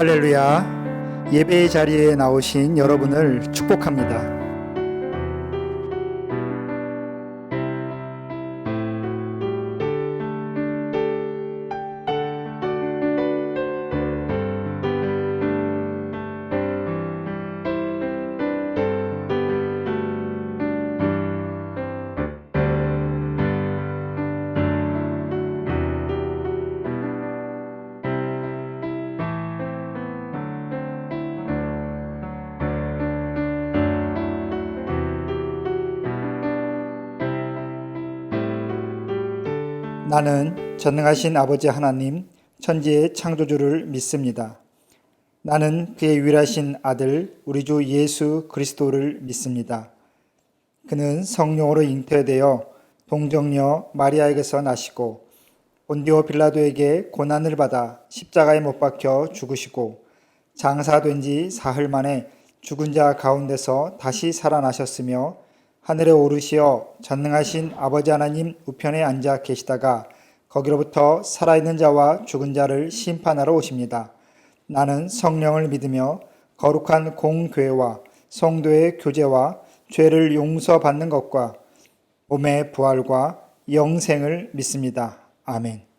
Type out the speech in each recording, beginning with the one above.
할렐루야. 예배의 자리에 나오신 여러분을 축복합니다. 나는 전능하신 아버지 하나님, 천지의 창조주를 믿습니다. 나는 그의 유일하신 아들, 우리 주 예수 그리스도를 믿습니다. 그는 성령으로 잉태되어 동정녀 마리아에게서 나시고 본디오 빌라도에게 고난을 받아 십자가에 못 박혀 죽으시고 장사된 지 사흘 만에 죽은 자 가운데서 다시 살아나셨으며 하늘에 오르시어 전능하신 아버지 하나님 우편에 앉아 계시다가 거기로부터 살아있는 자와 죽은 자를 심판하러 오십니다. 나는 성령을 믿으며 거룩한 공교회와 성도의 교제와 죄를 용서받는 것과 몸의 부활과 영생을 믿습니다. 아멘.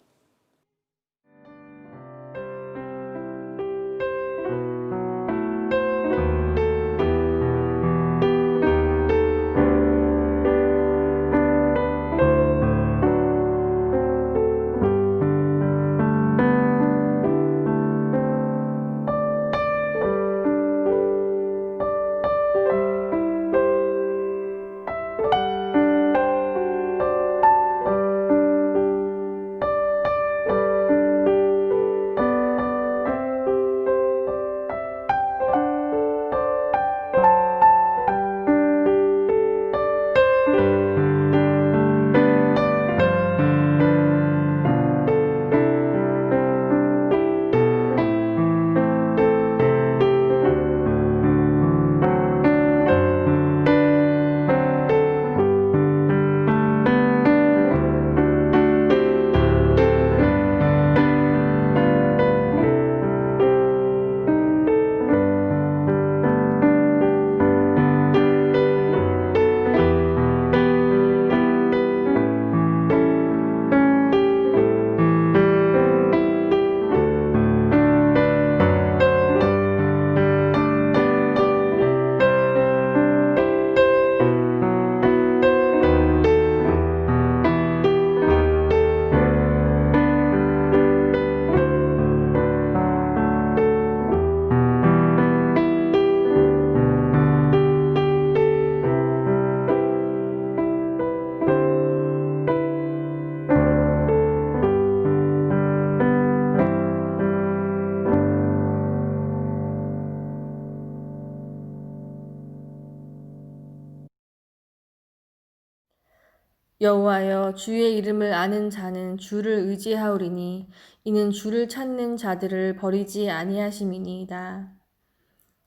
여호와여, 주의 이름을 아는 자는 주를 의지하오리니 이는 주를 찾는 자들을 버리지 아니하심이니이다.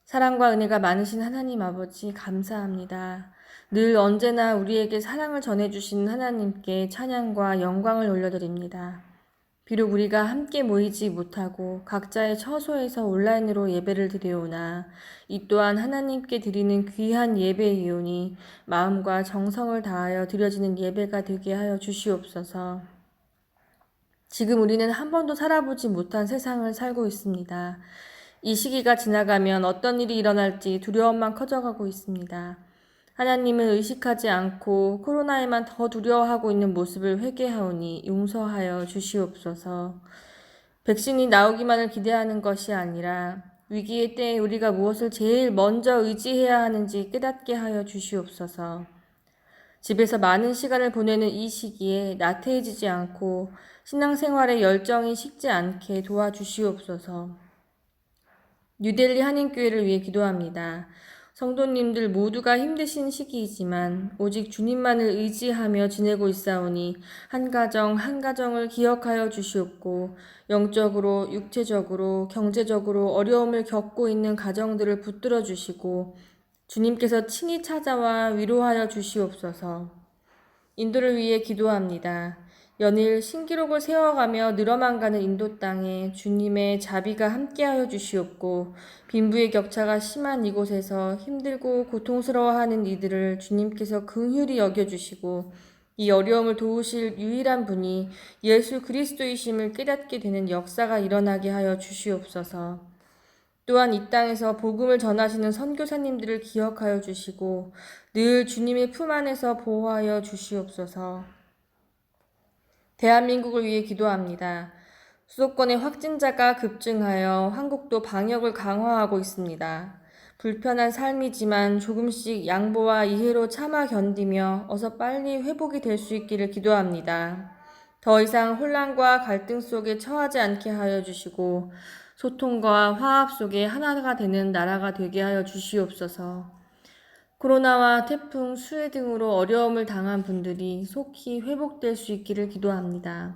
사랑과 은혜가 많으신 하나님 아버지, 감사합니다. 늘 언제나 우리에게 사랑을 전해주신 하나님께 찬양과 영광을 올려드립니다. 비록 우리가 함께 모이지 못하고 각자의 처소에서 온라인으로 예배를 드리오나 이 또한 하나님께 드리는 귀한 예배이오니 마음과 정성을 다하여 드려지는 예배가 되게 하여 주시옵소서. 지금 우리는 한 번도 살아보지 못한 세상을 살고 있습니다. 이 시기가 지나가면 어떤 일이 일어날지 두려움만 커져가고 있습니다. 하나님을 의식하지 않고 코로나에만 더 두려워하고 있는 모습을 회개하오니 용서하여 주시옵소서. 백신이 나오기만을 기대하는 것이 아니라 위기의 때에 우리가 무엇을 제일 먼저 의지해야 하는지 깨닫게 하여 주시옵소서. 집에서 많은 시간을 보내는 이 시기에 나태해지지 않고 신앙생활의 열정이 식지 않게 도와주시옵소서. 뉴델리 한인교회를 위해 기도합니다. 성도님들 모두가 힘드신 시기이지만 오직 주님만을 의지하며 지내고 있사오니 한 가정 한 가정을 기억하여 주시옵고 영적으로, 육체적으로, 경제적으로 어려움을 겪고 있는 가정들을 붙들어 주시고 주님께서 친히 찾아와 위로하여 주시옵소서. 인도를 위해 기도합니다. 연일 신기록을 세워가며 늘어만 가는 인도 땅에 주님의 자비가 함께하여 주시옵고 빈부의 격차가 심한 이곳에서 힘들고 고통스러워하는 이들을 주님께서 긍휼히 여겨주시고 이 어려움을 도우실 유일한 분이 예수 그리스도이심을 깨닫게 되는 역사가 일어나게 하여 주시옵소서. 또한 이 땅에서 복음을 전하시는 선교사님들을 기억하여 주시고 늘 주님의 품 안에서 보호하여 주시옵소서. 대한민국을 위해 기도합니다. 수도권의 확진자가 급증하여 한국도 방역을 강화하고 있습니다. 불편한 삶이지만 조금씩 양보와 이해로 참아 견디며 어서 빨리 회복이 될 수 있기를 기도합니다. 더 이상 혼란과 갈등 속에 처하지 않게 하여 주시고 소통과 화합 속에 하나가 되는 나라가 되게 하여 주시옵소서. 코로나와 태풍, 수해 등으로 어려움을 당한 분들이 속히 회복될 수 있기를 기도합니다.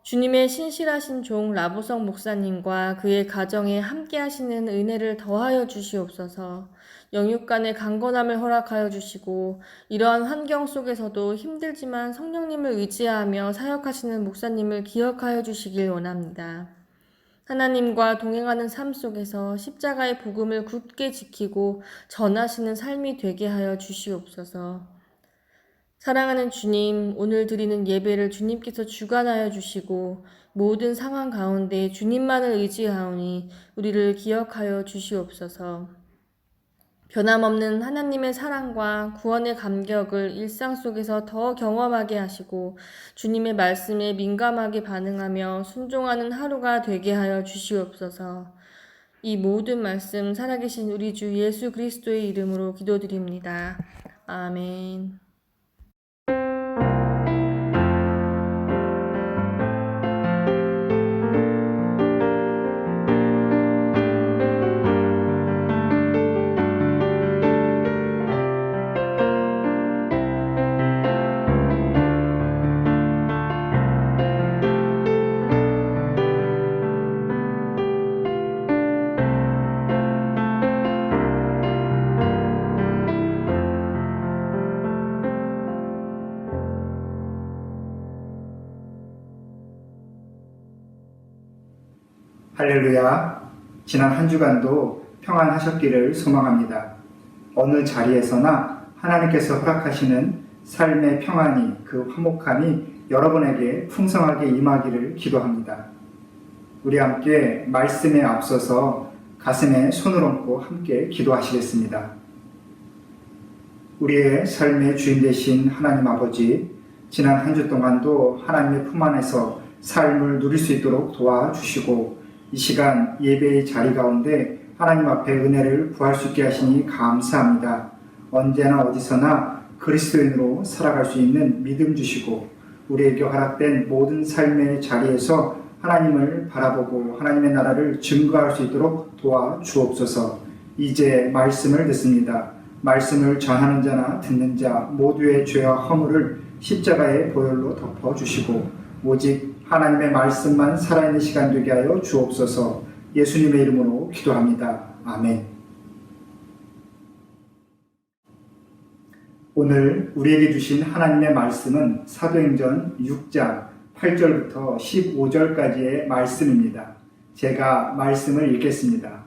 주님의 신실하신 종 라보석 목사님과 그의 가정에 함께 하시는 은혜를 더하여 주시옵소서. 영육간의 강건함을 허락하여 주시고 이러한 환경 속에서도 힘들지만 성령님을 의지하며 사역하시는 목사님을 기억하여 주시길 원합니다. 하나님과 동행하는 삶 속에서 십자가의 복음을 굳게 지키고 전하시는 삶이 되게 하여 주시옵소서. 사랑하는 주님, 오늘 드리는 예배를 주님께서 주관하여 주시고 모든 상황 가운데 주님만을 의지하오니 우리를 기억하여 주시옵소서. 변함없는 하나님의 사랑과 구원의 감격을 일상 속에서 더 경험하게 하시고 주님의 말씀에 민감하게 반응하며 순종하는 하루가 되게 하여 주시옵소서. 이 모든 말씀 살아계신 우리 주 예수 그리스도의 이름으로 기도드립니다. 아멘. 할렐루야. 지난 한 주간도 평안하셨기를 소망합니다. 어느 자리에서나 하나님께서 허락하시는 삶의 평안이, 그 화목함이 여러분에게 풍성하게 임하기를 기도합니다. 우리 함께 말씀에 앞서서 가슴에 손을 얹고 함께 기도하시겠습니다. 우리의 삶의 주인 되신 하나님 아버지, 지난 한 주 동안도 하나님의 품 안에서 삶을 누릴 수 있도록 도와주시고 이 시간 예배의 자리 가운데 하나님 앞에 은혜를 구할 수 있게 하시니 감사합니다. 언제나 어디서나 그리스도인으로 살아갈 수 있는 믿음 주시고 우리에게 허락된 모든 삶의 자리에서 하나님을 바라보고 하나님의 나라를 증거할 수 있도록 도와주옵소서. 이제 말씀을 듣습니다. 말씀을 전하는 자나 듣는 자 모두의 죄와 허물을 십자가의 보혈로 덮어주시고 오직 하나님의 말씀만 살아있는 시간 되게 하여 주옵소서. 예수님의 이름으로 기도합니다. 아멘. 오늘 우리에게 주신 하나님의 말씀은 사도행전 6장 8절부터 15절까지의 말씀입니다. 제가 말씀을 읽겠습니다.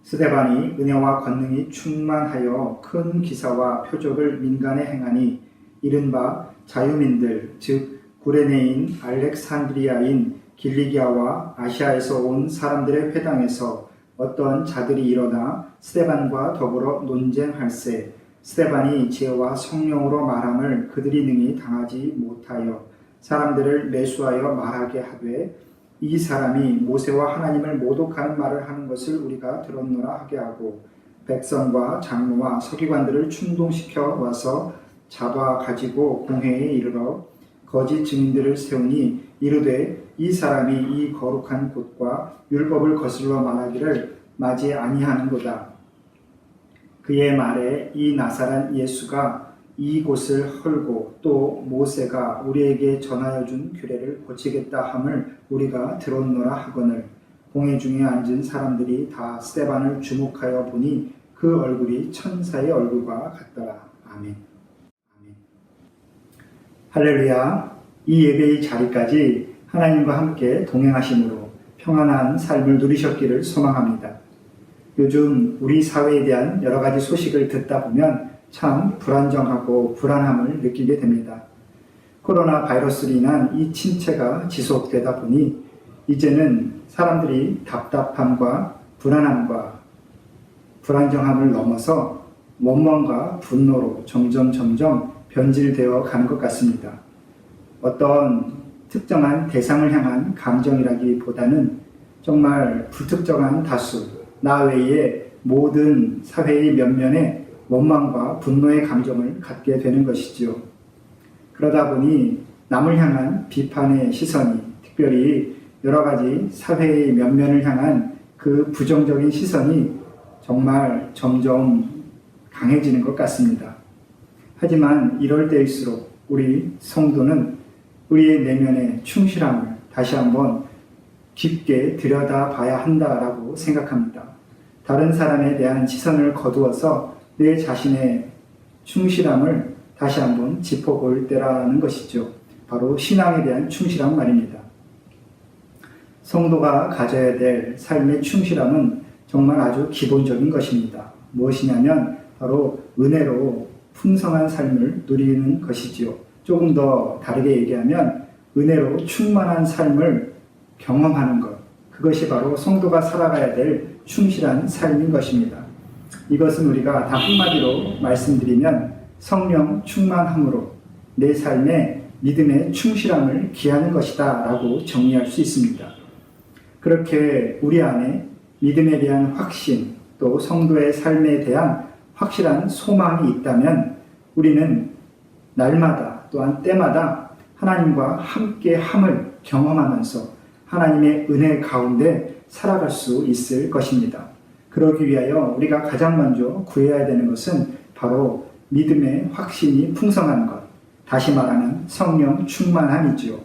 스데반이 은혜와 권능이 충만하여 큰 기사와 표적을 민간에 행하니 이른바 자유민들 즉 구레네인 알렉산드리아인 길리기아와 아시아에서 온 사람들의 회당에서 어떤 자들이 일어나 스데반과 더불어 논쟁할세 스데반이 지혜와 성령으로 말함을 그들이 능히 당하지 못하여 사람들을 매수하여 말하게 하되 이 사람이 모세와 하나님을 모독하는 말을 하는 것을 우리가 들었노라 하게 하고 백성과 장로와 서기관들을 충동시켜 와서 잡아 가지고 공회에 이르러 거짓 증인들을 세우니 이르되 이 사람이 이 거룩한 곳과 율법을 거슬러 말하기를 맞이 아니하는도다. 그의 말에 이 나사란 예수가 이 곳을 헐고 또 모세가 우리에게 전하여 준 규례를 고치겠다 함을 우리가 들었노라 하거늘 공회 중에 앉은 사람들이 다 스데반을 주목하여 보니 그 얼굴이 천사의 얼굴과 같더라. 아멘. 아멘. 할렐루야. 이 예배의 자리까지 하나님과 함께 동행하심으로 평안한 삶을 누리셨기를 소망합니다. 요즘 우리 사회에 대한 여러 가지 소식을 듣다 보면 참 불안정하고 불안함을 느끼게 됩니다. 코로나 바이러스로 인한 이 침체가 지속되다 보니 이제는 사람들이 답답함과 불안함과 불안정함을 넘어서 원망과 분노로 점점 변질되어 가는 것 같습니다. 어떤 특정한 대상을 향한 감정이라기보다는 정말 불특정한 다수, 나 외의 모든 사회의 면면에 원망과 분노의 감정을 갖게 되는 것이지요. 그러다 보니 남을 향한 비판의 시선이, 특별히 여러 가지 사회의 면면을 향한 그 부정적인 시선이 정말 점점 강해지는 것 같습니다. 하지만 이럴 때일수록 우리 성도는 우리의 내면의 충실함을 다시 한번 깊게 들여다봐야 한다라고 생각합니다. 다른 사람에 대한 시선을 거두어서 내 자신의 충실함을 다시 한번 짚어볼 때라는 것이죠. 바로 신앙에 대한 충실함 말입니다. 성도가 가져야 될 삶의 충실함은 정말 아주 기본적인 것입니다. 무엇이냐면 바로 은혜로 풍성한 삶을 누리는 것이지요. 조금 더 다르게 얘기하면 은혜로 충만한 삶을 경험하는 것, 그것이 바로 성도가 살아가야 될 충실한 삶인 것입니다. 이것은 우리가 다 한마디로 말씀드리면 성령 충만함으로 내 삶에 믿음의 충실함을 기하는 것이다 라고 정리할 수 있습니다. 그렇게 우리 안에 믿음에 대한 확신, 또 성도의 삶에 대한 확실한 소망이 있다면 우리는 날마다 또한 때마다 하나님과 함께함을 경험하면서 하나님의 은혜 가운데 살아갈 수 있을 것입니다. 그러기 위하여 우리가 가장 먼저 구해야 되는 것은 바로 믿음의 확신이 풍성한 것, 다시 말하는 성령 충만함이지요.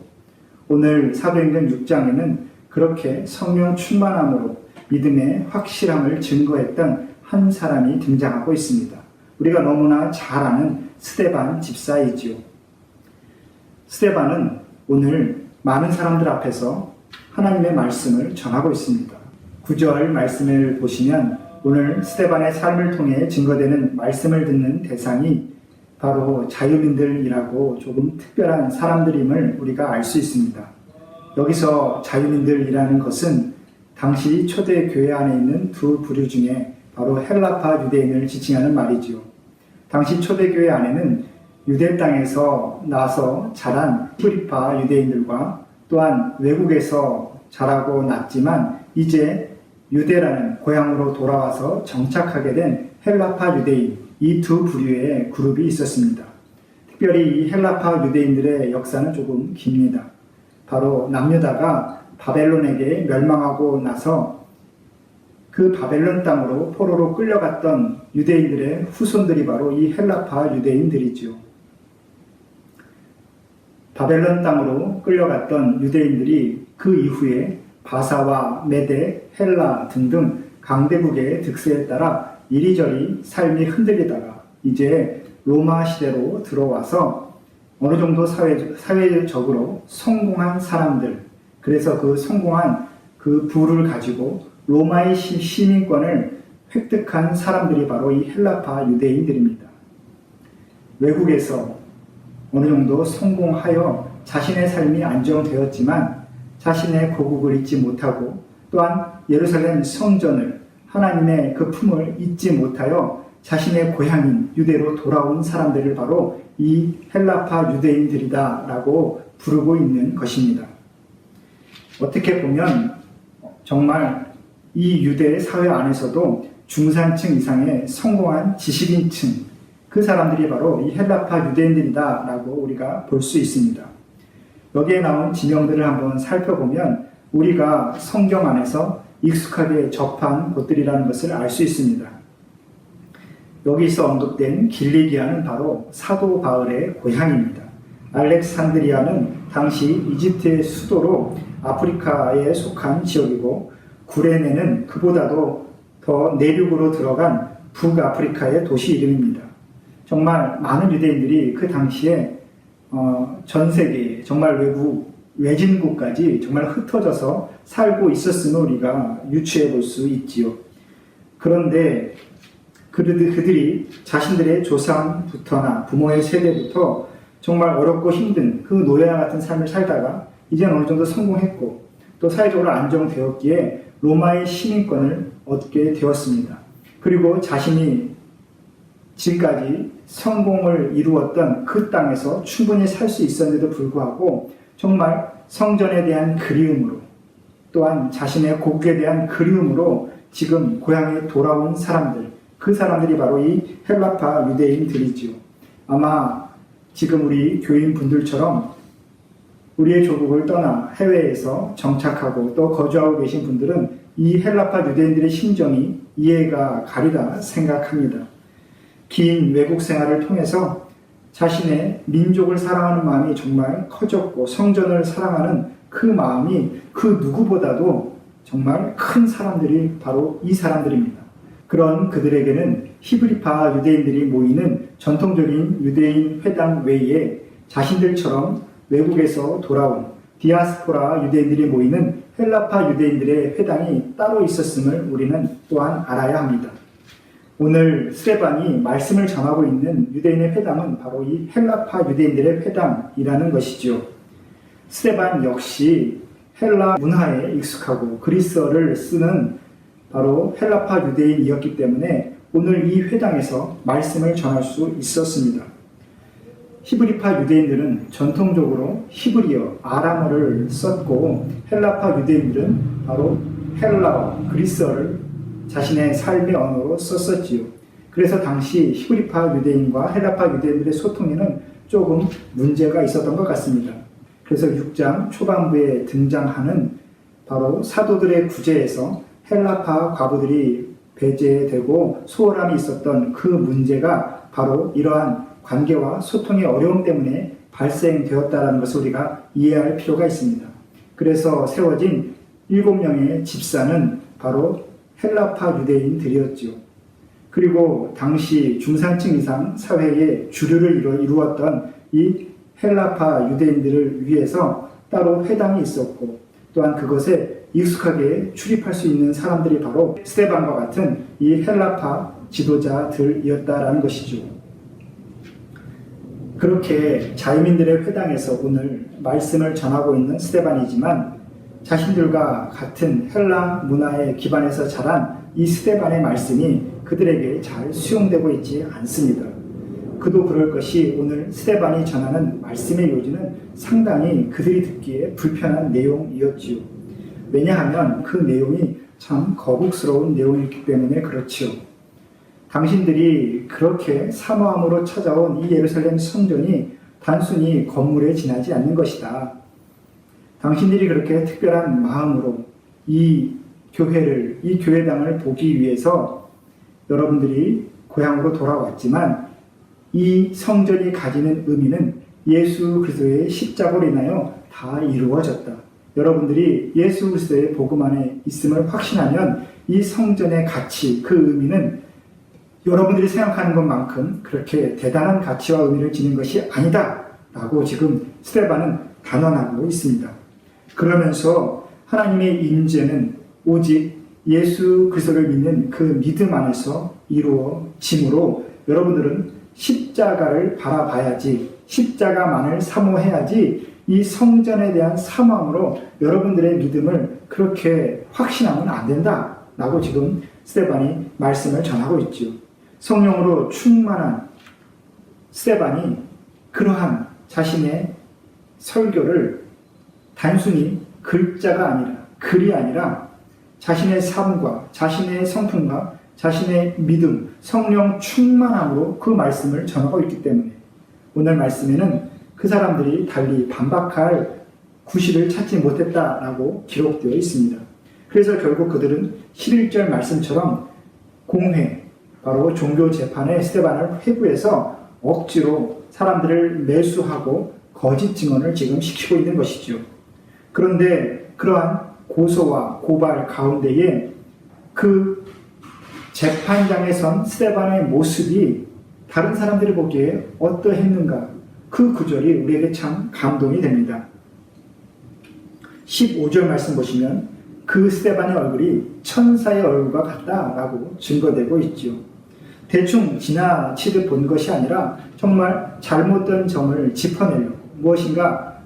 오늘 사도행전 6장에는 그렇게 성령 충만함으로 믿음의 확실함을 증거했던 한 사람이 등장하고 있습니다. 우리가 너무나 잘 아는 스데반 집사이지요. 스데반은 오늘 많은 사람들 앞에서 하나님의 말씀을 전하고 있습니다. 9절 말씀을 보시면 오늘 스데반의 삶을 통해 증거되는 말씀을 듣는 대상이 바로 자유민들이라고 조금 특별한 사람들임을 우리가 알 수 있습니다. 여기서 자유민들이라는 것은 당시 초대교회 안에 있는 두 부류 중에 바로 헬라파 유대인을 지칭하는 말이지요. 당시 초대교회 안에는 유대 땅에서 나서 자란 히브리파 유대인들과 또한 외국에서 자라고 났지만 이제 유대라는 고향으로 돌아와서 정착하게 된 헬라파 유대인, 이 두 부류의 그룹이 있었습니다. 특별히 이 헬라파 유대인들의 역사는 조금 깁니다. 바로 남유다가 바벨론에게 멸망하고 나서 그 바벨론 땅으로 포로로 끌려갔던 유대인들의 후손들이 바로 이 헬라파 유대인들이죠. 바벨론 땅으로 끌려갔던 유대인들이 그 이후에 바사와 메데, 헬라 등등 강대국의 득세에 따라 이리저리 삶이 흔들리다가 이제 로마 시대로 들어와서 어느 정도 사회적으로 성공한 사람들, 그래서 그 성공한 그 부를 가지고 로마의 시민권을 획득한 사람들이 바로 이 헬라파 유대인들입니다. 외국에서 어느 정도 성공하여 자신의 삶이 안정되었지만 자신의 고국을 잊지 못하고 또한 예루살렘 성전을 하나님의 그 품을 잊지 못하여 자신의 고향인 유대로 돌아온 사람들을 바로 이 헬라파 유대인들이다라고 부르고 있는 것입니다. 어떻게 보면 정말 이 유대 사회 안에서도 중산층 이상의 성공한 지식인층, 그 사람들이 바로 이 헬라파 유대인들이다라고 우리가 볼 수 있습니다. 여기에 나온 지명들을 한번 살펴보면 우리가 성경 안에서 익숙하게 접한 곳들이라는 것을 알 수 있습니다. 여기서 언급된 길리기아는 바로 사도 바울의 고향입니다. 알렉산드리아는 당시 이집트의 수도로 아프리카에 속한 지역이고 구레네는 그보다도 더 내륙으로 들어간 북아프리카의 도시 이름입니다. 정말 많은 유대인들이 그 당시에 전 세계에 정말 외진국까지 정말 흩어져서 살고 있었음을 우리가 유추해 볼 수 있지요. 그런데 그들이 자신들의 조상부터나 부모의 세대부터 정말 어렵고 힘든 그 노예와 같은 삶을 살다가 이제 어느 정도 성공했고 또 사회적으로 안정되었기에 로마의 시민권을 얻게 되었습니다. 그리고 자신이 지금까지 성공을 이루었던 그 땅에서 충분히 살 수 있었는데도 불구하고 정말 성전에 대한 그리움으로 또한 자신의 고국에 대한 그리움으로 지금 고향에 돌아온 사람들, 그 사람들이 바로 이 헬라파 유대인들이지요. 아마 지금 우리 교인분들처럼 우리의 조국을 떠나 해외에서 정착하고 또 거주하고 계신 분들은 이 헬라파 유대인들의 심정이 이해가 가리라 생각합니다. 긴 외국 생활을 통해서 자신의 민족을 사랑하는 마음이 정말 커졌고 성전을 사랑하는 그 마음이 그 누구보다도 정말 큰 사람들이 바로 이 사람들입니다. 그런 그들에게는 히브리파 유대인들이 모이는 전통적인 유대인 회당 외에 자신들처럼 외국에서 돌아온 디아스포라 유대인들이 모이는 헬라파 유대인들의 회당이 따로 있었음을 우리는 또한 알아야 합니다. 오늘 스데반이 말씀을 전하고 있는 유대인의 회당은 바로 이 헬라파 유대인들의 회당이라는 것이죠. 스데반 역시 헬라 문화에 익숙하고 그리스어를 쓰는 바로 헬라파 유대인이었기 때문에 오늘 이 회당에서 말씀을 전할 수 있었습니다. 히브리파 유대인들은 전통적으로 히브리어, 아람어를 썼고 헬라파 유대인들은 바로 헬라어, 그리스어를 자신의 삶의 언어로 썼었지요. 그래서 당시 히브리파 유대인과 헬라파 유대인들의 소통에는 조금 문제가 있었던 것 같습니다. 그래서 6장 초반부에 등장하는 바로 사도들의 구제에서 헬라파 과부들이 배제되고 소홀함이 있었던 그 문제가 바로 이러한 관계와 소통의 어려움 때문에 발생되었다는 것을 우리가 이해할 필요가 있습니다. 그래서 세워진 7명의 집사는 바로 헬라파 유대인들이었지요. 그리고 당시 중산층 이상 사회의 주류를 이루었던 이 헬라파 유대인들을 위해서 따로 회당이 있었고 또한 그것에 익숙하게 출입할 수 있는 사람들이 바로 스데반과 같은 이 헬라파 지도자들이었다라는 것이죠. 그렇게 자유민들의 회당에서 오늘 말씀을 전하고 있는 스데반이지만 자신들과 같은 헬라 문화에 기반해서 자란 이 스데반의 말씀이 그들에게 잘 수용되고 있지 않습니다. 그도 그럴 것이 오늘 스데반이 전하는 말씀의 요지는 상당히 그들이 듣기에 불편한 내용이었지요. 왜냐하면 그 내용이 참 거북스러운 내용이기 때문에 그렇지요. 당신들이 그렇게 사모함으로 찾아온 이 예루살렘 성전이 단순히 건물에 지나지 않는 것이다. 당신들이 그렇게 특별한 마음으로 이 교회를, 이 교회당을 보기 위해서 여러분들이 고향으로 돌아왔지만 이 성전이 가지는 의미는 예수 그리스도의 십자가로 인하여 다 이루어졌다. 여러분들이 예수 그리스도의 복음 안에 있음을 확신하면 이 성전의 가치, 그 의미는 여러분들이 생각하는 것만큼 그렇게 대단한 가치와 의미를 지닌 것이 아니다 라고 지금 스데반은 단언하고 있습니다. 그러면서 하나님의 임재는 오직 예수 그리스도를 믿는 그 믿음 안에서 이루어지므로 여러분들은 십자가를 바라봐야지, 십자가만을 사모해야지 이 성전에 대한 사모함으로 여러분들의 믿음을 그렇게 확신하면 안 된다 라고 지금 스데반이 말씀을 전하고 있죠. 성령으로 충만한 스데반이 그러한 자신의 설교를 단순히 글자가 아니라, 글이 아니라 자신의 삶과 자신의 성품과 자신의 믿음, 성령 충만함으로 그 말씀을 전하고 있기 때문에 오늘 말씀에는 그 사람들이 달리 반박할 구실을 찾지 못했다라고 기록되어 있습니다. 그래서 결국 그들은 11절 말씀처럼 공회, 바로 종교 재판의 스데반을 회부해서 억지로 사람들을 매수하고 거짓 증언을 지금 시키고 있는 것이죠. 그런데 그러한 고소와 고발 가운데에 그 재판장에 선 스데반의 모습이 다른 사람들이 보기에 어떠했는가? 그 구절이 우리에게 참 감동이 됩니다. 15절 말씀 보시면 그 스데반의 얼굴이 천사의 얼굴과 같다라고 증거되고 있지요. 대충 지나치듯 본 것이 아니라 정말 잘못된 점을 짚어내려고, 무엇인가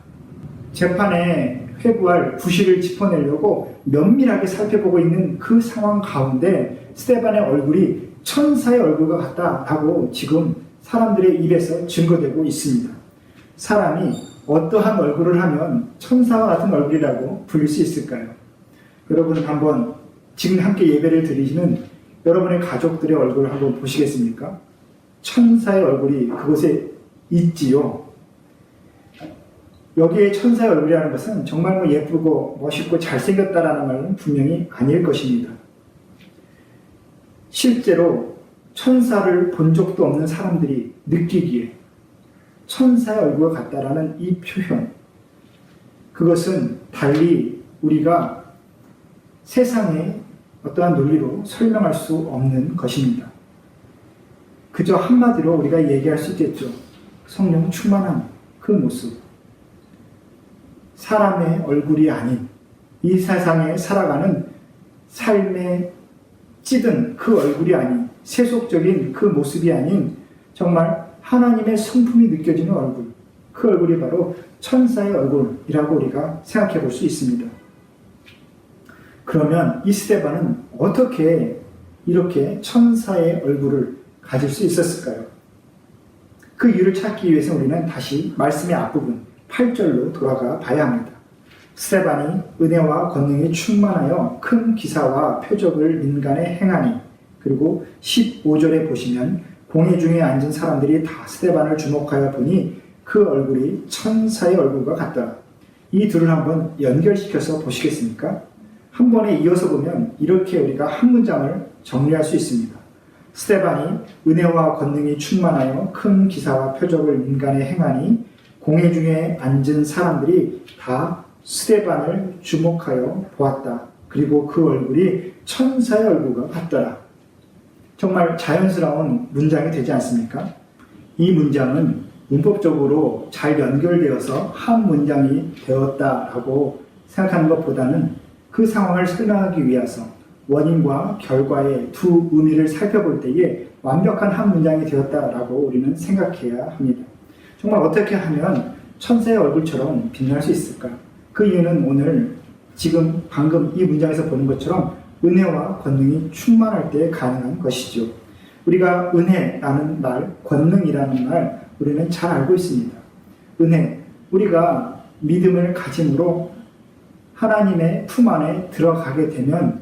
재판에 회부할 부실을 짚어내려고 면밀하게 살펴보고 있는 그 상황 가운데 스데반의 얼굴이 천사의 얼굴과 같다라고 지금 사람들의 입에서 증거되고 있습니다. 사람이 어떠한 얼굴을 하면 천사와 같은 얼굴이라고 부를 수 있을까요? 여러분 한번 지금 함께 예배를 드리시는 여러분의 가족들의 얼굴을 한번 보시겠습니까? 천사의 얼굴이 그곳에 있지요. 여기에 천사의 얼굴이라는 것은 정말 예쁘고 멋있고 잘생겼다라는 말은 분명히 아닐 것입니다. 실제로 천사를 본 적도 없는 사람들이 느끼기에 천사의 얼굴과 같다라는 이 표현, 그것은 달리 우리가 세상의 어떠한 논리로 설명할 수 없는 것입니다. 그저 한마디로 우리가 얘기할 수 있겠죠. 성령 충만한 그 모습. 사람의 얼굴이 아닌, 이 세상에 살아가는 삶에 찌든 그 얼굴이 아닌, 세속적인 그 모습이 아닌 정말 하나님의 성품이 느껴지는 얼굴, 그 얼굴이 바로 천사의 얼굴이라고 우리가 생각해 볼 수 있습니다. 그러면 이 스데반은 어떻게 이렇게 천사의 얼굴을 가질 수 있었을까요? 그 이유를 찾기 위해서 우리는 다시 말씀의 앞부분 8절로 돌아가 봐야 합니다. 스데반이 은혜와 권능이 충만하여 큰 기사와 표적을 민간에 행하니, 그리고 15절에 보시면 공회 중에 앉은 사람들이 다 스데반을 주목하여 보니 그 얼굴이 천사의 얼굴과 같더라. 이 둘을 한번 연결시켜서 보시겠습니까? 한 번에 이어서 보면 이렇게 우리가 한 문장을 정리할 수 있습니다. 스데반이 은혜와 권능이 충만하여 큰 기사와 표적을 민간에 행하니 공회 중에 앉은 사람들이 다 스데반을 주목하여 보았다. 그리고 그 얼굴이 천사의 얼굴과 같더라. 정말 자연스러운 문장이 되지 않습니까? 이 문장은 문법적으로 잘 연결되어서 한 문장이 되었다라고 생각하는 것보다는 그 상황을 설명하기 위해서 원인과 결과의 두 의미를 살펴볼 때에 완벽한 한 문장이 되었다라고 우리는 생각해야 합니다. 정말 어떻게 하면 천사의 얼굴처럼 빛날 수 있을까? 그 이유는 오늘 지금 방금 이 문장에서 보는 것처럼 은혜와 권능이 충만할 때 가능한 것이죠. 우리가 은혜라는 말, 권능이라는 말 우리는 잘 알고 있습니다. 은혜, 우리가 믿음을 가짐으로 하나님의 품 안에 들어가게 되면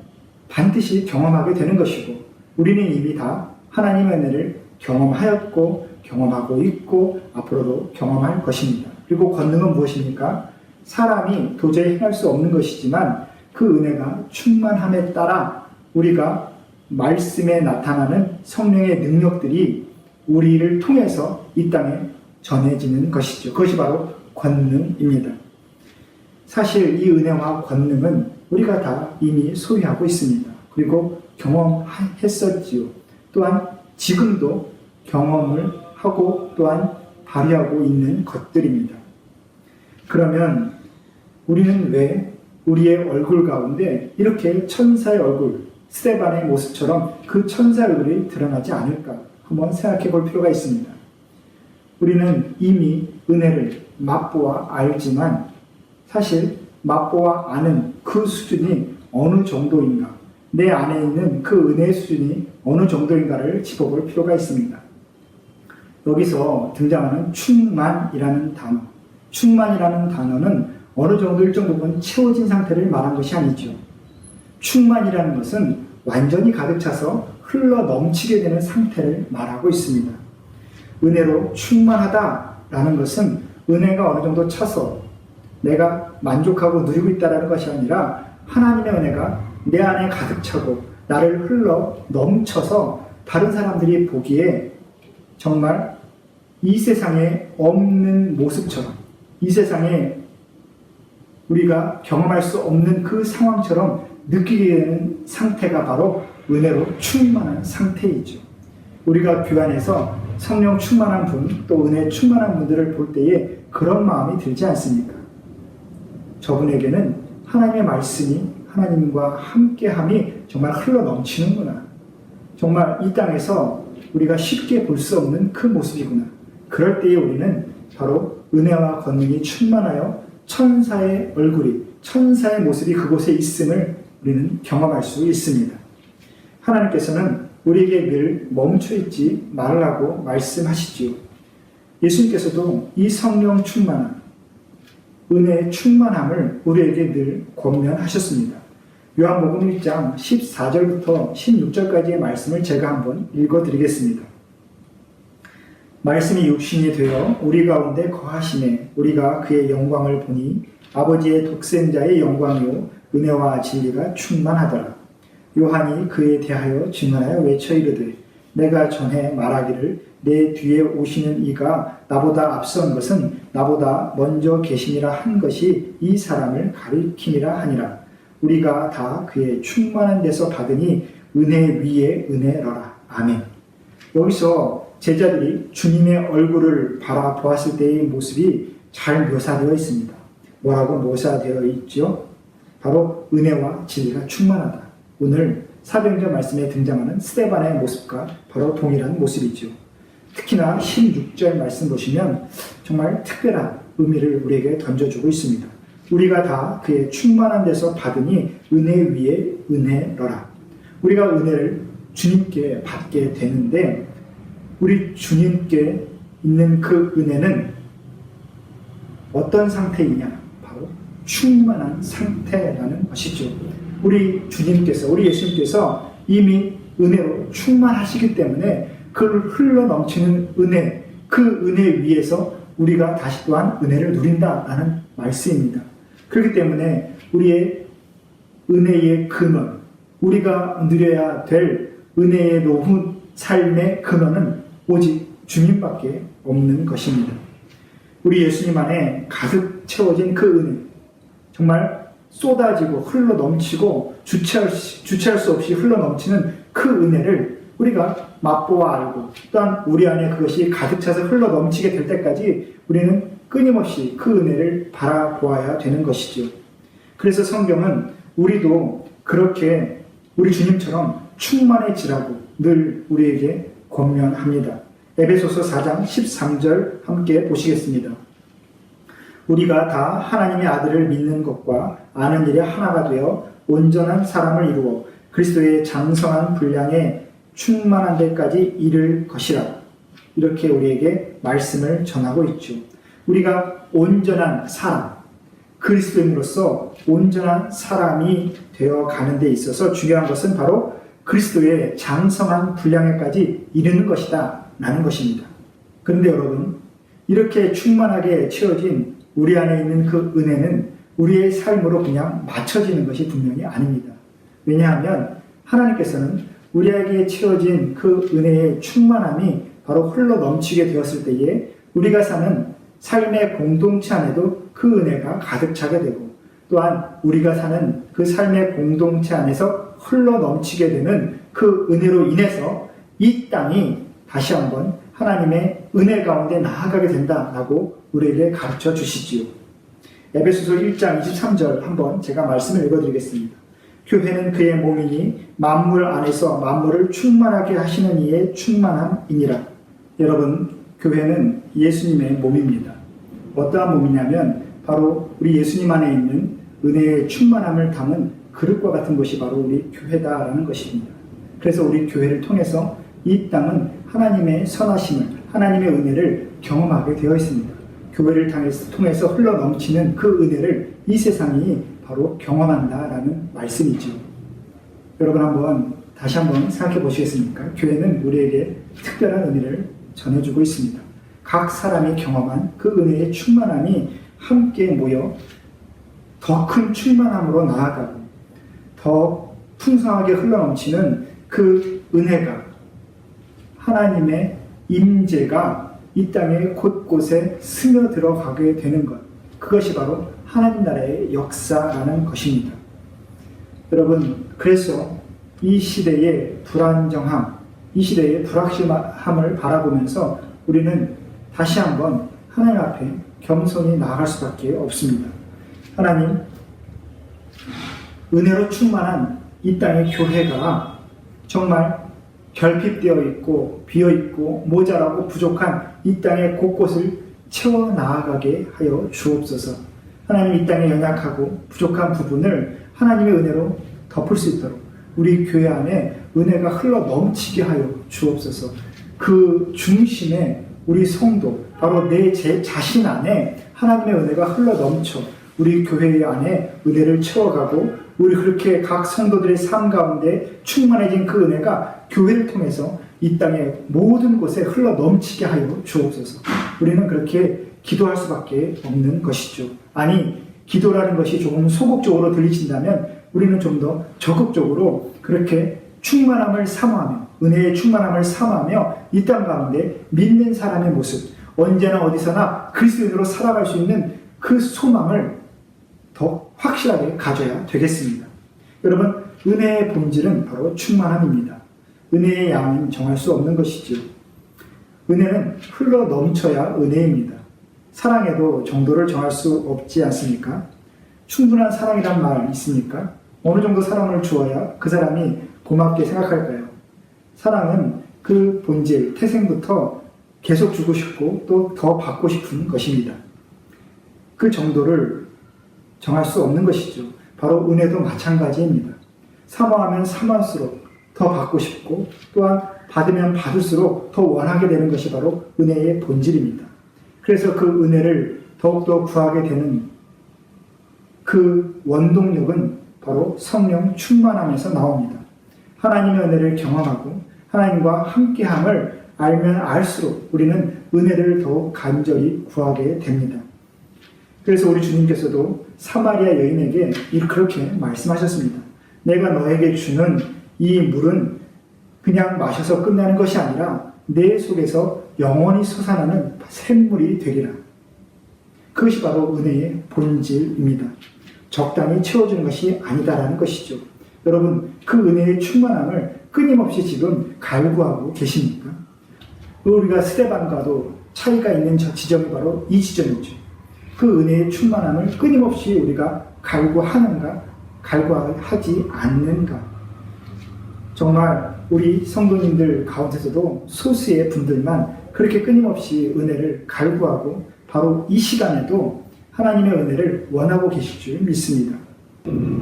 반드시 경험하게 되는 것이고, 우리는 이미 다 하나님의 은혜를 경험하였고 경험하고 있고 앞으로도 경험할 것입니다. 그리고 권능은 무엇입니까? 사람이 도저히 행할 수 없는 것이지만 그 은혜가 충만함에 따라 우리가 말씀에 나타나는 성령의 능력들이 우리를 통해서 이 땅에 전해지는 것이죠. 그것이 바로 권능입니다. 사실 이 은혜와 권능은 우리가 다 이미 소유하고 있습니다. 그리고 경험했었지요. 또한 지금도 경험을 하고 또한 발휘하고 있는 것들입니다. 그러면 우리는 왜 우리의 얼굴 가운데 이렇게 천사의 얼굴, 스데반의 모습처럼 그 천사의 얼굴이 드러나지 않을까 한번 생각해 볼 필요가 있습니다. 우리는 이미 은혜를 맛보아 알지만 사실 맛보아 아는 그 수준이 어느 정도인가, 내 안에 있는 그 은혜의 수준이 어느 정도인가를 짚어볼 필요가 있습니다. 여기서 등장하는 충만이라는 단어, 충만이라는 단어는 어느 정도 일정 부분 채워진 상태를 말한 것이 아니죠. 충만이라는 것은 완전히 가득 차서 흘러 넘치게 되는 상태를 말하고 있습니다. 은혜로 충만하다라는 것은 은혜가 어느 정도 차서 내가 만족하고 누리고 있다는 것이 아니라 하나님의 은혜가 내 안에 가득 차고 나를 흘러 넘쳐서 다른 사람들이 보기에 정말 이 세상에 없는 모습처럼, 이 세상에 우리가 경험할 수 없는 그 상황처럼 느끼게 되는 상태가 바로 은혜로 충만한 상태이죠. 우리가 교회 안에서 성령 충만한 분, 또 은혜 충만한 분들을 볼 때에 그런 마음이 들지 않습니까? 저분에게는 하나님의 말씀이 하나님과 함께함이 정말 흘러 넘치는구나. 정말 이 땅에서 우리가 쉽게 볼 수 없는 그 모습이구나. 그럴 때에 우리는 바로 은혜와 권능이 충만하여 천사의 얼굴이, 천사의 모습이 그곳에 있음을 우리는 경험할 수 있습니다. 하나님께서는 우리에게 늘 멈춰있지 말라고 말씀하시지요. 예수님께서도 이 성령 충만함, 은혜의 충만함을 우리에게 늘 권면하셨습니다. 요한복음 1장 14절부터 16절까지의 말씀을 제가 한번 읽어드리겠습니다. 말씀이 육신이 되어 우리 가운데 거하시매 우리가 그의 영광을 보니 아버지의 독생자의 영광이요 은혜와 진리가 충만하더라. 요한이 그에 대하여 증언하여 외쳐 이르되 내가 전에 말하기를 내 뒤에 오시는 이가 나보다 앞선 것은 나보다 먼저 계시니라 한 것이 이 사람을 가리킴이라 하니라. 우리가 다 그의 충만한 데서 받으니 은혜 위에 은혜로라. 아멘. 여기서 제자들이 주님의 얼굴을 바라보았을 때의 모습이 잘 묘사되어 있습니다. 뭐라고 묘사되어 있죠? 바로 은혜와 진리가 충만하다. 오늘 사도행전 말씀에 등장하는 스데반의 모습과 바로 동일한 모습이죠. 특히나 16절 말씀 보시면 정말 특별한 의미를 우리에게 던져주고 있습니다. 우리가 다 그의 충만한 데서 받으니 은혜 위에 은혜로라. 우리가 은혜를 주님께 받게 되는데 우리 주님께 있는 그 은혜는 어떤 상태이냐? 바로 충만한 상태라는 것이죠. 우리 주님께서, 우리 예수님께서 이미 은혜로 충만하시기 때문에 그 흘러 넘치는 은혜, 그 은혜 위에서 우리가 다시 또한 은혜를 누린다라는 말씀입니다. 그렇기 때문에 우리의 은혜의 근원, 우리가 누려야 될 은혜의 높은 삶의 근원은 오직 주님밖에 없는 것입니다. 우리 예수님 안에 가득 채워진 그 은혜, 정말 쏟아지고 흘러 넘치고 주체할 수 없이 흘러 넘치는 그 은혜를 우리가 맛보아 알고 또한 우리 안에 그것이 가득 차서 흘러 넘치게 될 때까지 우리는 끊임없이 그 은혜를 바라보아야 되는 것이지요. 그래서 성경은 우리도 그렇게 우리 주님처럼 충만해지라고 늘 우리에게 권면합니다. 에베소서 4장 13절 함께 보시겠습니다. 우리가 다 하나님의 아들을 믿는 것과 아는 일에 하나가 되어 온전한 사람을 이루어 그리스도의 장성한 분량에 충만한 데까지 이를 것이라. 이렇게 우리에게 말씀을 전하고 있죠. 우리가 온전한 사람, 그리스도인으로서 온전한 사람이 되어 가는 데 있어서 중요한 것은 바로 그리스도의 장성한 분량에까지 이르는 것이다 라는 것입니다. 그런데 여러분, 이렇게 충만하게 채워진 우리 안에 있는 그 은혜는 우리의 삶으로 그냥 맞춰지는 것이 분명히 아닙니다. 왜냐하면 하나님께서는 우리에게 채워진 그 은혜의 충만함이 바로 흘러 넘치게 되었을 때에 우리가 사는 삶의 공동체 안에도 그 은혜가 가득 차게 되고 또한 우리가 사는 그 삶의 공동체 안에서 흘러 넘치게 되는 그 은혜로 인해서 이 땅이 다시 한번 하나님의 은혜 가운데 나아가게 된다라고 우리에게 가르쳐 주시지요. 에베소서 1장 23절 한번 제가 말씀을 읽어드리겠습니다. 교회는 그의 몸이니 만물 안에서 만물을 충만하게 하시는 이의 충만함이니라. 여러분, 교회는 예수님의 몸입니다. 어떠한 몸이냐면 바로 우리 예수님 안에 있는 은혜의 충만함을 담은 그릇과 같은 것이 바로 우리 교회다라는 것입니다. 그래서 우리 교회를 통해서 이 땅은 하나님의 선하심을, 하나님의 은혜를 경험하게 되어 있습니다. 교회를 통해서 흘러 넘치는 그 은혜를 이 세상이 바로 경험한다라는 말씀이죠. 여러분 한번 다시 한번 생각해 보시겠습니까? 교회는 우리에게 특별한 은혜를 전해주고 있습니다. 각 사람이 경험한 그 은혜의 충만함이 함께 모여 더 큰 충만함으로 나아가고 더 풍성하게 흘러넘치는 그 은혜가 하나님의 임재가 이 땅의 곳곳에 스며들어가게 되는 것, 그것이 바로 하나님 나라의 역사라는 것입니다. 여러분, 그래서 이 시대의 불안정함, 이 시대의 불확실함을 바라보면서 우리는 다시 한번 하나님 앞에 겸손히 나아갈 수밖에 없습니다. 하나님, 은혜로 충만한 이 땅의 교회가 정말 결핍되어 있고 비어 있고 모자라고 부족한 이 땅의 곳곳을 채워 나아가게 하여 주옵소서. 하나님, 이 땅에 연약하고 부족한 부분을 하나님의 은혜로 덮을 수 있도록 우리 교회 안에 은혜가 흘러 넘치게 하여 주옵소서. 그 중심에 우리 성도, 바로 제 자신 안에 하나님의 은혜가 흘러 넘쳐 우리 교회 안에 은혜를 채워가고, 우리 그렇게 각 성도들의 삶 가운데 충만해진 그 은혜가 교회를 통해서 이 땅의 모든 곳에 흘러 넘치게 하여 주옵소서. 우리는 그렇게 기도할 수밖에 없는 것이죠. 아니, 기도라는 것이 조금 소극적으로 들리신다면 우리는 좀 더 적극적으로 그렇게 충만함을 사모하며, 은혜의 충만함을 사모하며 이 땅 가운데 믿는 사람의 모습, 언제나 어디서나 그리스도인으로 살아갈 수 있는 그 소망을 더 확실하게 가져야 되겠습니다. 여러분, 은혜의 본질은 바로 충만함입니다. 은혜의 양은 정할 수 없는 것이죠. 은혜는 흘러 넘쳐야 은혜입니다. 사랑에도 정도를 정할 수 없지 않습니까? 충분한 사랑이란 말 있습니까? 어느 정도 사랑을 주어야 그 사람이 고맙게 생각할까요? 사랑은 그 본질, 태생부터 계속 주고 싶고 또 더 받고 싶은 것입니다. 그 정도를 정할 수 없는 것이죠. 바로 은혜도 마찬가지입니다. 사모하면 사모할수록 더 받고 싶고, 또한 받으면 받을수록 더 원하게 되는 것이 바로 은혜의 본질입니다. 그래서 그 은혜를 더욱더 구하게 되는 그 원동력은 바로 성령 충만함에서 나옵니다. 하나님의 은혜를 경험하고 하나님과 함께함을 알면 알수록 우리는 은혜를 더욱 간절히 구하게 됩니다. 그래서 우리 주님께서도 사마리아 여인에게 그렇게 말씀하셨습니다. 내가 너에게 주는 이 물은 그냥 마셔서 끝나는 것이 아니라 내 속에서 영원히 솟아나는 샘물이 되리라. 그것이 바로 은혜의 본질입니다. 적당히 채워주는 것이 아니다라는 것이죠. 여러분, 그 은혜의 충만함을 끊임없이 지금 갈구하고 계십니까? 우리가 스데반과도 차이가 있는 지점이 바로 이 지점이죠. 그 은혜의 충만함을 끊임없이 우리가 갈구하는가, 갈구하지 않는가. 정말 우리 성도님들 가운데서도 소수의 분들만 그렇게 끊임없이 은혜를 갈구하고 바로 이 시간에도 하나님의 은혜를 원하고 계실 줄 믿습니다.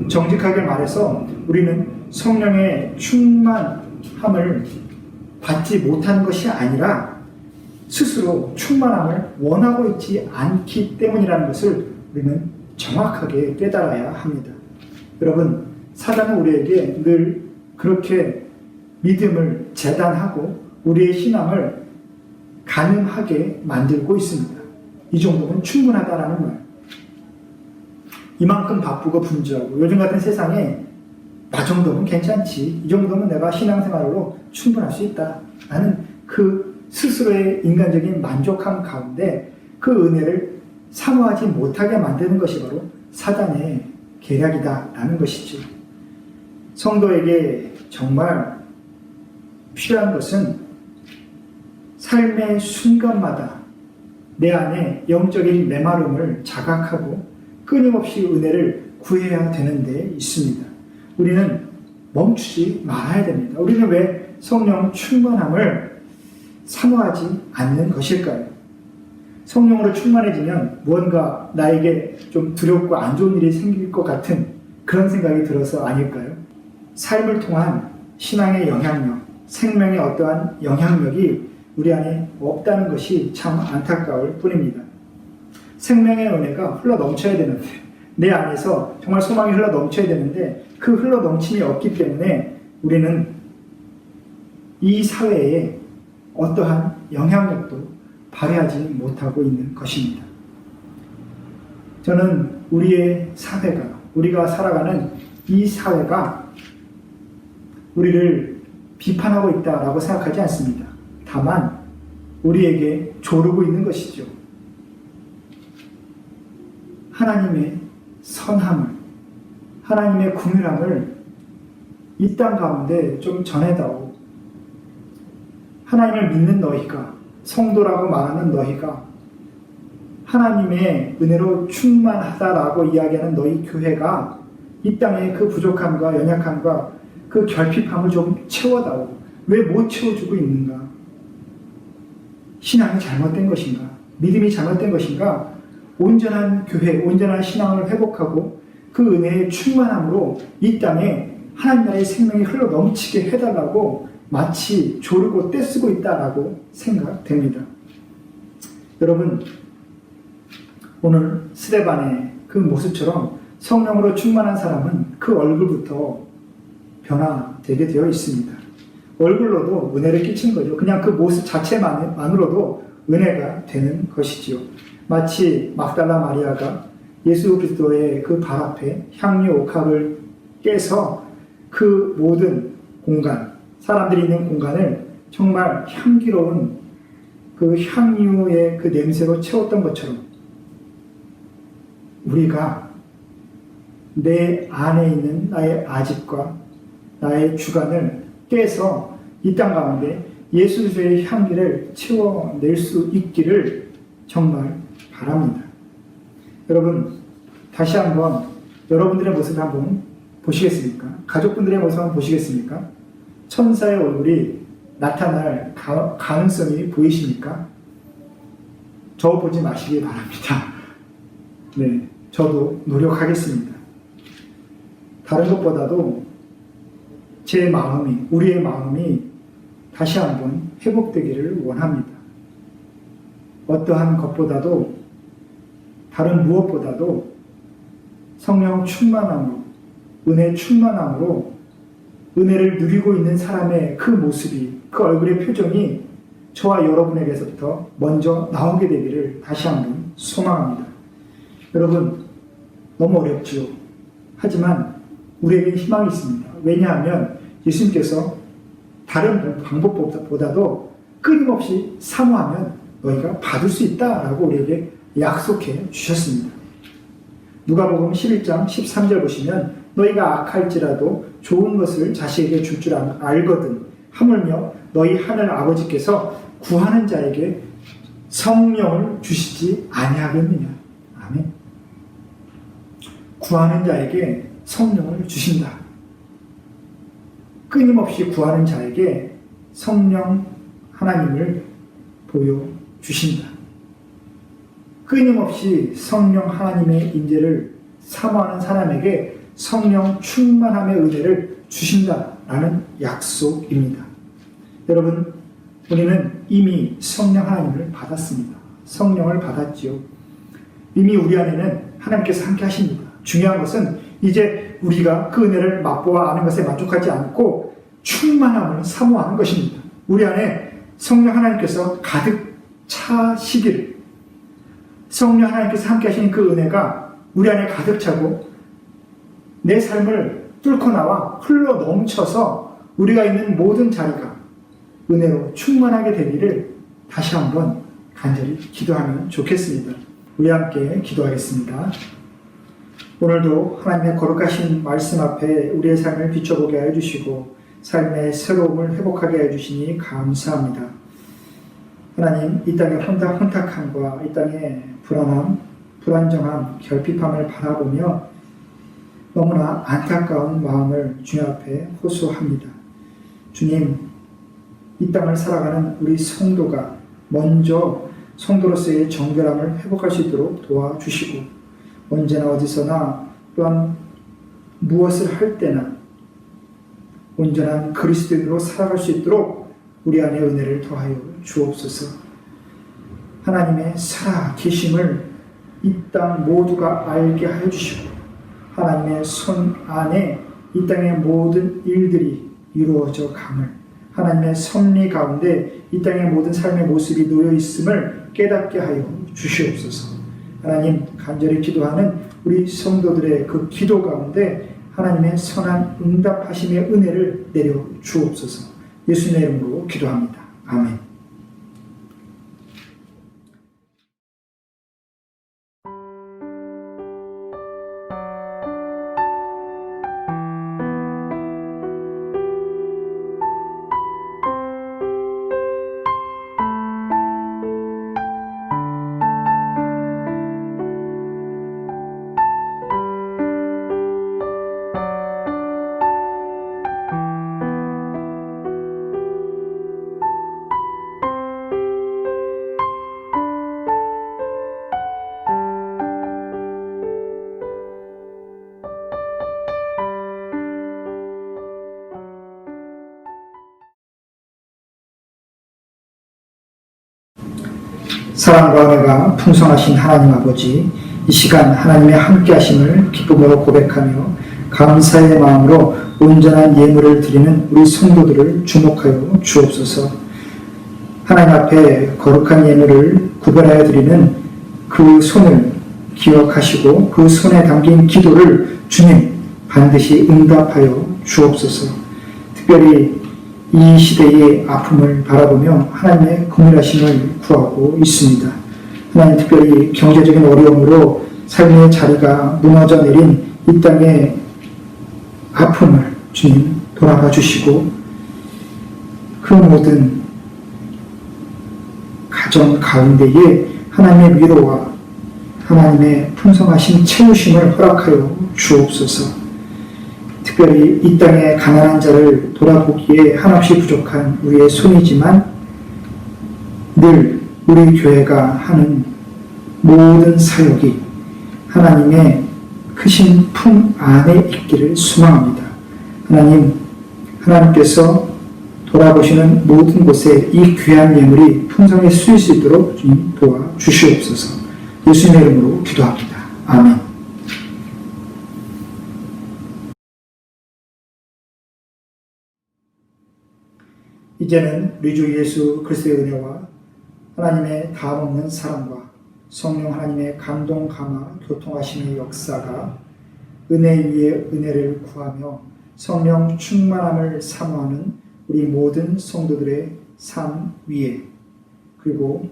정직하게 말해서 우리는 성령의 충만함을 받지 못하는 것이 아니라 스스로 충만함을 원하고 있지 않기 때문이라는 것을 우리는 정확하게 깨달아야 합니다. 여러분, 사단은 우리에게 늘 그렇게 믿음을 재단하고 우리의 신앙을 가늠하게 만들고 있습니다. 이 정도면 충분하다라는 말. 이만큼 바쁘고 분주하고 요즘 같은 세상에 나 정도면 괜찮지, 이 정도면 내가 신앙생활로 충분할 수 있다 라는 그 스스로의 인간적인 만족함 가운데 그 은혜를 사모하지 못하게 만드는 것이 바로 사단의 계략이다 라는 것이죠. 성도에게 정말 필요한 것은 삶의 순간마다 내 안에 영적인 메마름을 자각하고 끊임없이 은혜를 구해야 되는 데 있습니다. 우리는 멈추지 말아야 됩니다. 우리는 왜 성령 충만함을 사모하지 않는 것일까요? 성령으로 충만해지면 무언가 나에게 좀 두렵고 안 좋은 일이 생길 것 같은 그런 생각이 들어서 아닐까요? 삶을 통한 신앙의 영향력, 생명의 어떠한 영향력이 우리 안에 없다는 것이 참 안타까울 뿐입니다. 생명의 은혜가 흘러 넘쳐야 되는데, 내 안에서 정말 소망이 흘러 넘쳐야 되는데 그 흘러 넘침이 없기 때문에 우리는 이 사회에 어떠한 영향력도 발휘하지 못하고 있는 것입니다. 저는 우리의 사회가, 우리가 살아가는 이 사회가 우리를 비판하고 있다라고 생각하지 않습니다. 다만 우리에게 조르고 있는 것이죠. 하나님의 선함을, 하나님의 긍휼함을 이 땅 가운데 좀 전해다오. 하나님을 믿는 너희가, 성도라고 말하는 너희가 하나님의 은혜로 충만하다라고 이야기하는 너희 교회가 이 땅의 그 부족함과 연약함과 그 결핍함을 좀 채워다오. 왜 못 채워주고 있는가? 신앙이 잘못된 것인가? 믿음이 잘못된 것인가? 온전한 교회, 온전한 신앙을 회복하고 그 은혜의 충만함으로 이 땅에 하나님 나라의 생명이 흘러 넘치게 해달라고 마치 조르고 떼쓰고 있다라고 생각됩니다. 여러분, 오늘 스데반의 그 모습처럼 성령으로 충만한 사람은 그 얼굴부터 변화되게 되어 있습니다. 얼굴로도 은혜를 끼친 거죠. 그냥 그 모습 자체만으로도 은혜가 되는 것이지요. 마치 막달라 마리아가 예수 그리스도의 그 발 앞에 향유 옥합을 깨서 그 모든 공간, 사람들이 있는 공간을 정말 향기로운 그 향유의 그 냄새로 채웠던 것처럼 우리가 내 안에 있는 나의 아집과 나의 주관을 깨서 이 땅 가운데 예수 그리스도의 향기를 채워낼 수 있기를 정말 바랍니다. 여러분, 다시 한번 여러분들의 모습을 한번 보시겠습니까? 가족분들의 모습을 한번 보시겠습니까? 천사의 얼굴이 나타날 가능성이 보이십니까? 저 보지 마시기 바랍니다. 네, 저도 노력하겠습니다. 다른 것보다도 제 마음이, 우리의 마음이 다시 한번 회복되기를 원합니다. 어떠한 것보다도, 다른 무엇보다도 성령 충만함으로, 은혜 충만함으로 은혜를 누리고 있는 사람의 그 모습이, 그 얼굴의 표정이 저와 여러분에게서부터 먼저 나오게 되기를 다시 한번 소망합니다. 여러분, 너무 어렵죠. 하지만 우리에게 희망이 있습니다. 왜냐하면 예수님께서 다른 방법보다도 끊임없이 사모하면 너희가 받을 수 있다라고 우리에게 약속해 주셨습니다. 누가복음 11장 13절 보시면 너희가 악할지라도 좋은 것을 자식에게 줄 줄 알거든 하물며 너희 하늘 아버지께서 구하는 자에게 성령을 주시지 아니하겠느냐. 아멘. 구하는 자에게 성령을 주신다. 끊임없이 구하는 자에게 성령 하나님을 보여주신다. 끊임없이 성령 하나님의 임재를 사모하는 사람에게 성령 충만함의 은혜를 주신다라는 약속입니다. 여러분, 우리는 이미 성령 하나님을 받았습니다. 성령을 받았지요. 이미 우리 안에는 하나님께서 함께 하십니다. 중요한 것은 이제 우리가 그 은혜를 맛보아 아는 것에 만족하지 않고 충만함을 사모하는 것입니다. 우리 안에 성령 하나님께서 가득 차시기를, 성령 하나님께서 함께 하시는 그 은혜가 우리 안에 가득 차고 내 삶을 뚫고 나와 흘러 넘쳐서 우리가 있는 모든 자리가 은혜로 충만하게 되기를 다시 한번 간절히 기도하면 좋겠습니다. 우리 함께 기도하겠습니다. 오늘도 하나님의 거룩하신 말씀 앞에 우리의 삶을 비춰보게 해주시고 삶의 새로움을 회복하게 해주시니 감사합니다. 하나님, 이 땅의 혼탁함과 이 땅의 불안함, 불안정함, 결핍함을 바라보며 너무나 안타까운 마음을 주님 앞에 호소합니다. 주님, 이 땅을 살아가는 우리 성도가 먼저 성도로서의 정결함을 회복할 수 있도록 도와주시고 언제나 어디서나 또한 무엇을 할 때나 온전한 그리스도인으로 살아갈 수 있도록 우리 안에 은혜를 더하여 주옵소서. 하나님의 살아 계심을 이 땅 모두가 알게 하여 주시고 하나님의 손 안에 이 땅의 모든 일들이 이루어져 감을, 하나님의 섭리 가운데 이 땅의 모든 삶의 모습이 놓여 있음을 깨닫게 하여 주시옵소서. 하나님, 간절히 기도하는 우리 성도들의 그 기도 가운데 하나님의 선한 응답하심의 은혜를 내려 주옵소서. 예수님의 이름으로 기도합니다. 아멘. 사랑과 은혜가 풍성하신 하나님 아버지, 이 시간 하나님의 함께하심을 기쁨으로 고백하며 감사의 마음으로 온전한 예물을 드리는 우리 성도들을 주목하여 주옵소서. 하나님 앞에 거룩한 예물을 구별하여 드리는 그 손을 기억하시고 그 손에 담긴 기도를 주님 반드시 응답하여 주옵소서. 특별히 이 시대의 아픔을 바라보며 하나님의 긍휼하심을 구하고 있습니다. 하나님, 특별히 경제적인 어려움으로 삶의 자리가 무너져 내린 이 땅의 아픔을 주님 돌아봐 주시고 그 모든 가정 가운데에 하나님의 위로와 하나님의 풍성하신 채우심을 허락하여 주옵소서. 특별히 이 땅의 가난한 자를 돌아보기에 한없이 부족한 우리의 손이지만 늘 우리 교회가 하는 모든 사역이 하나님의 크신 품 안에 있기를 소망합니다. 하나님께서 돌아보시는 모든 곳에 이 귀한 예물이 풍성히 쓰일 수 있도록 주님 도와주시옵소서. 예수님의 이름으로 기도합니다. 아멘. 이제는 우리 주 예수 그리스도의 은혜와 하나님의 다함없는 사랑과 성령 하나님의 감동, 감화, 교통하심의 역사가 은혜 위에 은혜를 구하며 성령 충만함을 사모하는 우리 모든 성도들의 삶 위에, 그리고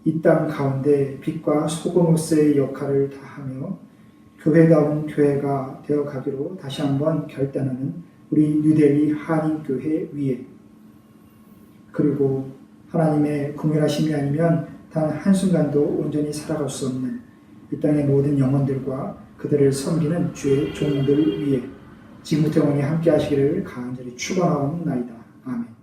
이 땅 가운데 빛과 소금으로서의 역할을 다하며 교회다운 교회가 되어가기로 다시 한번 결단하는 우리 뉴델리 한인교회 위에, 그리고 하나님의 긍휼하심이 아니면 단 한순간도 온전히 살아갈 수 없는 이 땅의 모든 영혼들과 그들을 섬기는 주의 종들 위에 지금부터 영원히 함께 하시기를 간절히 축원하옵나이다. 아멘.